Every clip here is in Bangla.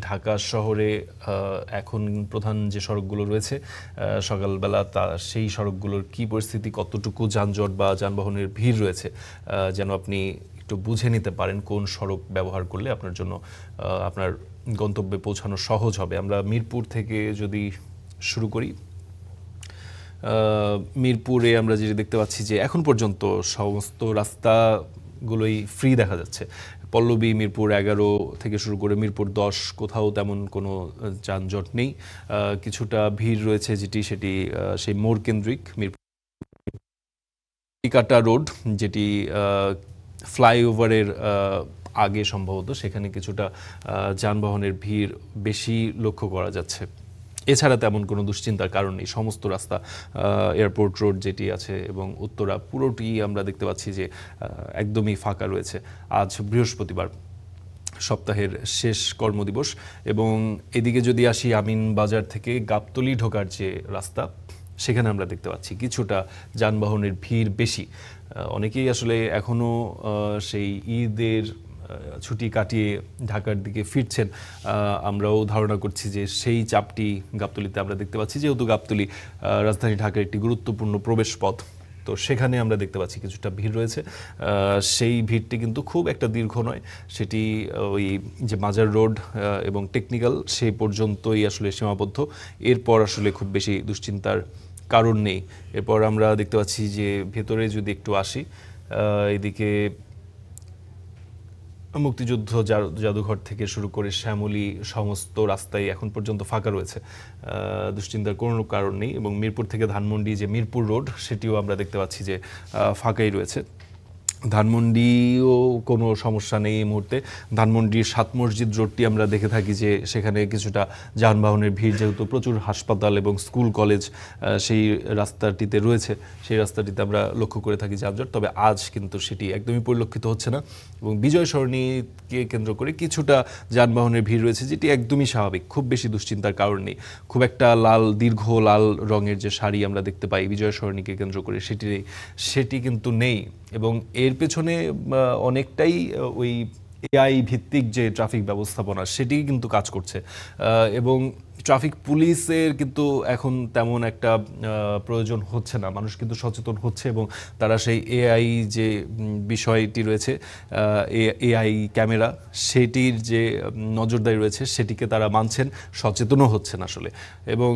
ঢাকা শহরে এখন প্রধান যে সড়কগুলো রয়েছে সকালবেলা সেই সড়কগুলোর কি পরিস্থিতি, কতটুকু যানজট বা যানবাহনের ভিড় রয়েছে, যেন আপনি একটু বুঝে নিতে পারেন কোন সড়ক ব্যবহার করলে আপনার জন্য আপনার গন্তব্যে পৌঁছানো সহজ হবে। আমরা মিরপুর থেকে যদি শুরু করি, মিরপুরে আমরা যেটা দেখতে পাচ্ছি যে এখন পর্যন্ত সমস্ত রাস্তাগুলোই ফ্রি দেখা যাচ্ছে। পল্লবী, মিরপুর 11 থেকে শুরু করে মিরপুর 10 কোথাও তেমন কোনো যানজট নেই। কিছুটা ভিড় রয়েছে সেটি সেই মোড় কেন্দ্রিক মিরপুর কাটা রোড, যেটি ফ্লাইওভারের আগে সম্ভবত, সেখানে কিছুটা যানবাহনের ভিড় বেশি লক্ষ্য করা যাচ্ছে। এছাড়া তেমন কোনো দুশ্চিন্তার কারণ নেই। সমস্ত রাস্তা, এয়ারপোর্ট রোড যেটি আছে এবং উত্তরা পুরোটি আমরা দেখতে পাচ্ছি যে একদমই ফাঁকা রয়েছে। আজ বৃহস্পতিবার, সপ্তাহের শেষ কর্মদিবস। এবং এদিকে যদি আসি, আমিন বাজার থেকে গাবতলী ঢোকার যে রাস্তা, সেখানে আমরা দেখতে পাচ্ছি কিছুটা যানবাহনের ভিড় বেশি। অনেকেই আসলে এখনও সেই ঈদের ছুটি কাটিয়ে ঢাকার দিকে ফিরছেন। আমরাও ধারণা করছি যে সেই চাপটি গাবতলীতে আমরা দেখতে পাচ্ছি, যেহেতু গাবতলী রাজধানী ঢাকার একটি গুরুত্বপূর্ণ প্রবেশ পথ। তো সেখানে আমরা দেখতে পাচ্ছি কিছুটা ভিড় রয়েছে। সেই ভিড়টি কিন্তু খুব একটা দীর্ঘ নয়, সেটি ওই যে মাজার রোড এবং টেকনিক্যাল সেই পর্যন্তই আসলে সীমাবদ্ধ। এরপর আসলে খুব বেশি দুশ্চিন্তার কারণ নেই। এরপর আমরা দেখতে পাচ্ছি যে ভেতরে যদি একটু আসি, এদিকে মুক্তিযুদ্ধ জাদুঘর থেকে শুরু করে শ্যামলী সমস্ত রাস্তায় এখন পর্যন্ত ফাঁকা রয়েছে, দুশ্চিন্তার কোনো কারণ নেই। এবং মিরপুর থেকে ধানমন্ডি যে মিরপুর রোড, সেটিও আমরা দেখতে পাচ্ছি যে ফাঁকাই রয়েছে। ধানমন্ডিও কোনো সমস্যা নেই এই মুহূর্তে। ধানমন্ডির 7 মসজিদ রোডটি আমরা দেখে থাকি যে সেখানে কিছুটা যানবাহনের ভিড়, যেহেতু প্রচুর হাসপাতাল এবং স্কুল কলেজ সেই রাস্তাটিতে রয়েছে, সেই রাস্তাটিতে আমরা লক্ষ্য করে থাকি যানজট। তবে আজ কিন্তু সেটি একদমই পরিলক্ষিত হচ্ছে না। এবং বিজয় সরণিকে কেন্দ্র করে কিছুটা যানবাহনের ভিড় রয়েছে, যেটি একদমই স্বাভাবিক, খুব বেশি দুশ্চিন্তার কারণ নেই। খুব একটা দীর্ঘ লাল রঙের যে শাড়ি আমরা দেখতে পাই বিজয় সরণিকে কেন্দ্র করে, সেটি কিন্তু নেই। এবং এর পেছনে অনেকটাই ওই এআই ভিত্তিক যে ট্রাফিক ব্যবস্থাপনা, সেটি কিন্তু কাজ করছে। এবং ট্রাফিক পুলিশের কিন্তু এখন তেমন একটা প্রয়োজন হচ্ছে না। মানুষ কিন্তু সচেতন হচ্ছে এবং তারা সেই এআই যে বিষয়টি রয়েছে, এআই ক্যামেরা, সেটির যে নজরদারি রয়েছে, সেটিকে তারা মানছেন, সচেতনও হচ্ছেন আসলে। এবং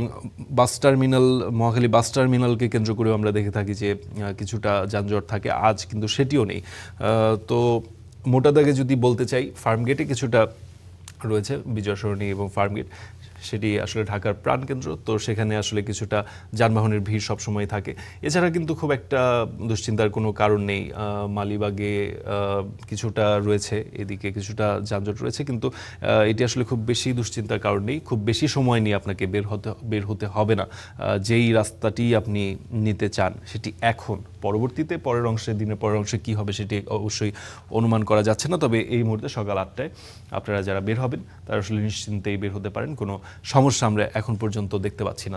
বাস টার্মিনাল, মহাখালী বাস টার্মিনালকে কেন্দ্র করেও আমরা দেখে থাকি যে কিছুটা যানজট থাকে। আজ কিন্তু সেটিও নেই। তো মোটা দাগে যদি বলতে চাই, ফার্মগেটে কিছুটা রয়েছে, বিজয় সরণি এবং ফার্মগেট, সেটি আসলে ঢাকার প্রাণকেন্দ্র। তো সেখানে আসলে কিছুটা যানবাহনের ভিড় সবসময় থাকে। এছাড়া কিন্তু খুব একটা দুশ্চিন্তার কোনো কারণ নেই। মালিবাগে কিছুটা রয়েছে, এদিকে কিছুটা যানজট রয়েছে, কিন্তু এটি আসলে খুব বেশি দুশ্চিন্তার কারণ নেই। খুব বেশি সময় নিয়ে আপনাকে বের হতে হবে না। যেই রাস্তাটি আপনি নিতে চান সেটি এখন, পরবর্তীতে দিনের পরের অংশে কী হবে সেটি অবশ্যই অনুমান করা যাচ্ছে না। তবে এই মুহূর্তে সকাল 8টায় আপনারা যারা বের হবেন তারা আসলে নিশ্চিন্তেই বের হতে পারেন। কোনো সমস্যা আমরা এখন পর্যন্ত দেখতে পাচ্ছি না।